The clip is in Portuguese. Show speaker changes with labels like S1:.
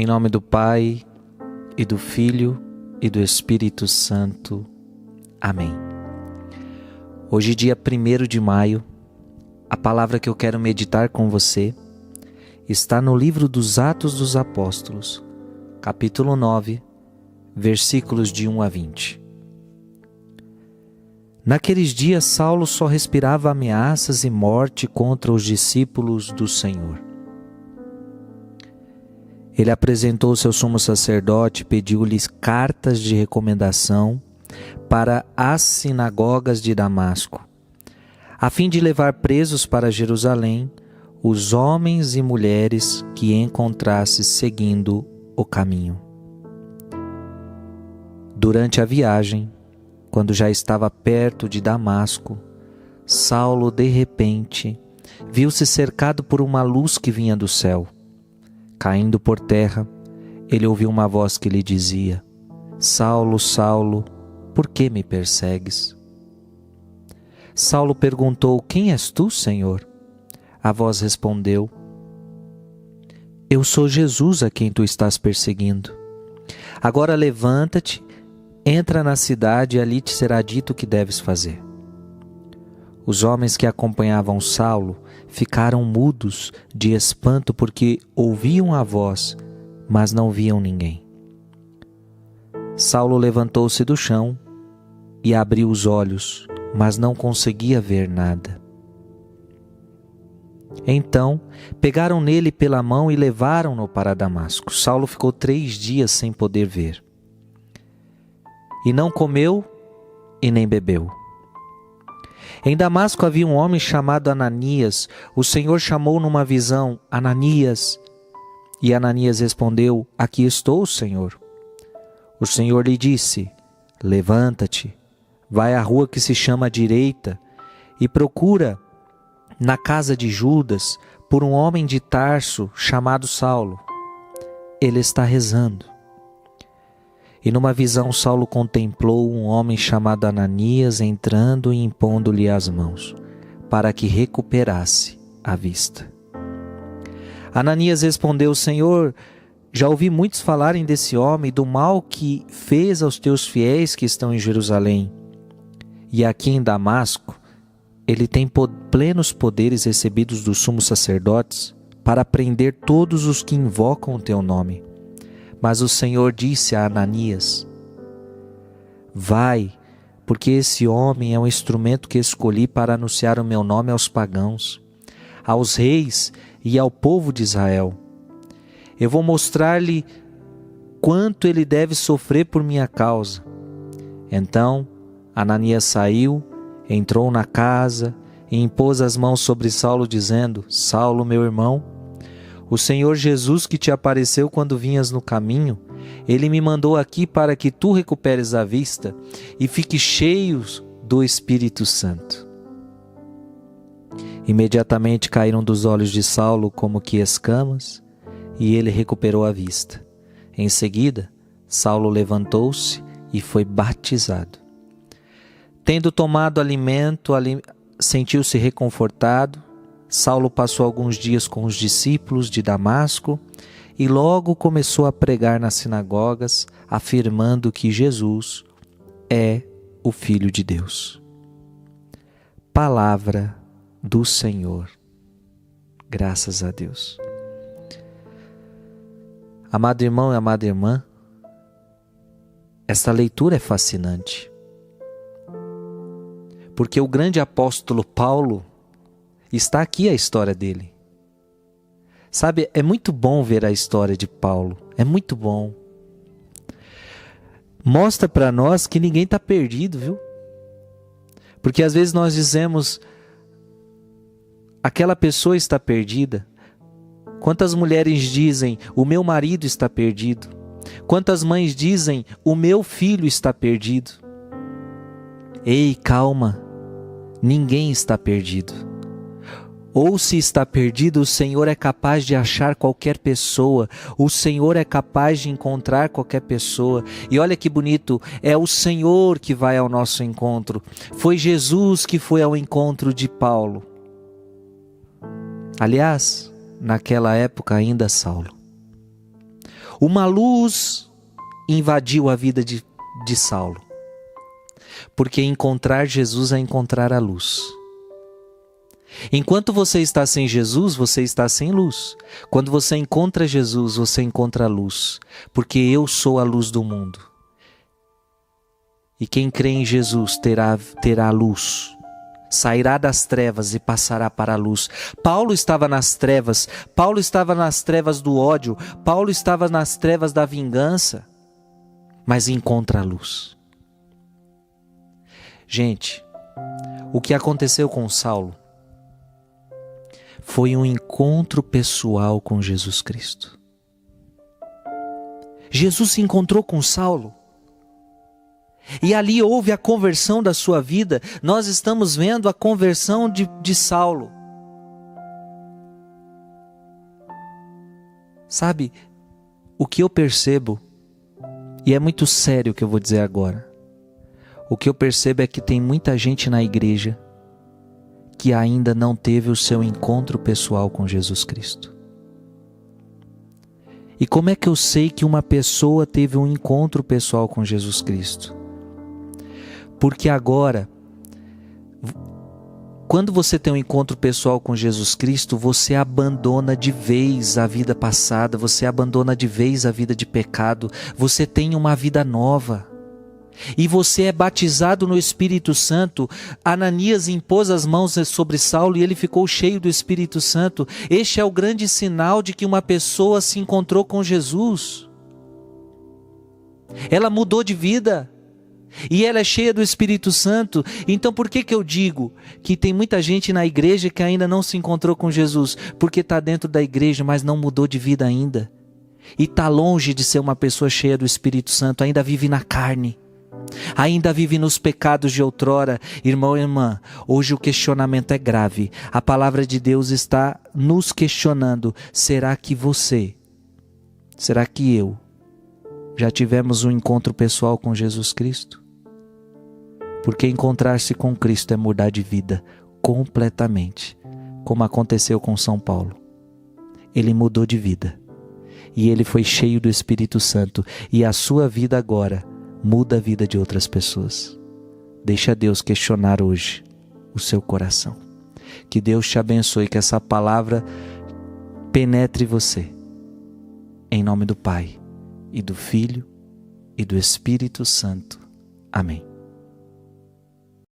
S1: Em nome do Pai, e do Filho, e do Espírito Santo. Amém. Hoje, dia 1º de maio, a palavra que eu quero meditar com você está no livro dos Atos dos Apóstolos, capítulo 9, versículos de 1 a 20. Naqueles dias, Saulo só respirava ameaças e morte contra os discípulos do Senhor. Ele apresentou-se ao sumo sacerdote e pediu-lhes cartas de recomendação para as sinagogas de Damasco, a fim de levar presos para Jerusalém os homens e mulheres que encontrasse seguindo o caminho. Durante a viagem, quando já estava perto de Damasco, Saulo, de repente, viu-se cercado por uma luz que vinha do céu. Caindo por terra, ele ouviu uma voz que lhe dizia: Saulo, Saulo, por que me persegues? Saulo perguntou: Quem és tu, Senhor? A voz respondeu: Eu sou Jesus a quem tu estás perseguindo. Agora levanta-te, entra na cidade e ali te será dito o que deves fazer. Os homens que acompanhavam Saulo ficaram mudos de espanto porque ouviam a voz, mas não viam ninguém. Saulo levantou-se do chão e abriu os olhos, mas não conseguia ver nada. Então, pegaram nele pela mão e levaram-no para Damasco. Saulo ficou 3 dias sem poder ver. E não comeu e nem bebeu. Em Damasco havia um homem chamado Ananias. O Senhor chamou numa visão: Ananias. E Ananias respondeu: Aqui estou, Senhor. O Senhor lhe disse: Levanta-te, vai à rua que se chama Direita e procura na casa de Judas por um homem de Tarso chamado Saulo. Ele está rezando. E numa visão Saulo contemplou um homem chamado Ananias entrando e impondo-lhe as mãos, para que recuperasse a vista. Ananias respondeu: Senhor, já ouvi muitos falarem desse homem, do mal que fez aos teus fiéis que estão em Jerusalém. E aqui em Damasco, ele tem plenos poderes recebidos dos sumos sacerdotes para prender todos os que invocam o teu nome. Mas o Senhor disse a Ananias: Vai, porque esse homem é um instrumento que escolhi para anunciar o meu nome aos pagãos, aos reis e ao povo de Israel. Eu vou mostrar-lhe quanto ele deve sofrer por minha causa. Então Ananias saiu, entrou na casa e impôs as mãos sobre Saulo, dizendo: Saulo, meu irmão, o Senhor Jesus que te apareceu quando vinhas no caminho, Ele me mandou aqui para que tu recuperes a vista e fiques cheio do Espírito Santo. Imediatamente caíram dos olhos de Saulo como que escamas, e ele recuperou a vista. Em seguida, Saulo levantou-se e foi batizado. Tendo tomado alimento, sentiu-se reconfortado. Saulo passou alguns dias com os discípulos de Damasco e logo começou a pregar nas sinagogas, afirmando que Jesus é o Filho de Deus. Palavra do Senhor. Graças a Deus. Amado irmão e amada irmã, esta leitura é fascinante, porque o grande apóstolo Paulo, está aqui a história dele. Sabe, é muito bom ver a história de Paulo. É muito bom. Mostra para nós que ninguém está perdido, viu? Porque às vezes nós dizemos: aquela pessoa está perdida. Quantas mulheres dizem: o meu marido está perdido. Quantas mães dizem: o meu filho está perdido. Ei, calma. Ninguém está perdido. Ou se está perdido, o Senhor é capaz de achar qualquer pessoa. O Senhor é capaz de encontrar qualquer pessoa. E olha que bonito, é o Senhor que vai ao nosso encontro. Foi Jesus que foi ao encontro de Paulo. Aliás, naquela época ainda Saulo. Uma luz invadiu a vida de Saulo. Porque encontrar Jesus é encontrar a luz. Enquanto você está sem Jesus, você está sem luz. Quando você encontra Jesus, você encontra a luz. Porque eu sou a luz do mundo. E quem crê em Jesus terá luz. Sairá das trevas e passará para a luz. Paulo estava nas trevas. Paulo estava nas trevas do ódio. Paulo estava nas trevas da vingança. Mas encontra a luz. Gente, o que aconteceu com Saulo foi um encontro pessoal com Jesus Cristo. Jesus se encontrou com Saulo. E ali houve a conversão da sua vida. Nós estamos vendo a conversão de Saulo. Sabe, o que eu percebo, e é muito sério o que eu vou dizer agora, o que eu percebo é que tem muita gente na igreja que ainda não teve o seu encontro pessoal com Jesus Cristo. E como é que eu sei que uma pessoa teve um encontro pessoal com Jesus Cristo? Porque agora, quando você tem um encontro pessoal com Jesus Cristo, você abandona de vez a vida passada, você abandona de vez a vida de pecado, você tem uma vida nova. E você é batizado no Espírito Santo. Ananias impôs as mãos sobre Saulo e ele ficou cheio do Espírito Santo. Este é o grande sinal de que uma pessoa se encontrou com Jesus. Ela mudou de vida. E ela é cheia do Espírito Santo. Então por que eu digo que tem muita gente na igreja que ainda não se encontrou com Jesus? Porque está dentro da igreja, mas não mudou de vida ainda. E está longe de ser uma pessoa cheia do Espírito Santo. Ainda vive na carne. Ainda vive nos pecados de outrora. Irmão e irmã, hoje o questionamento é grave. A palavra de Deus está nos questionando. Será que você, será que eu já tivemos um encontro pessoal com Jesus Cristo? Porque encontrar-se com Cristo é mudar de vida completamente, como aconteceu com São Paulo. Ele mudou de vida e ele foi cheio do Espírito Santo, e a sua vida agora muda a vida de outras pessoas. Deixa Deus questionar hoje o seu coração. Que Deus te abençoe, que essa palavra penetre você. Em nome do Pai, e do Filho, e do Espírito Santo. Amém.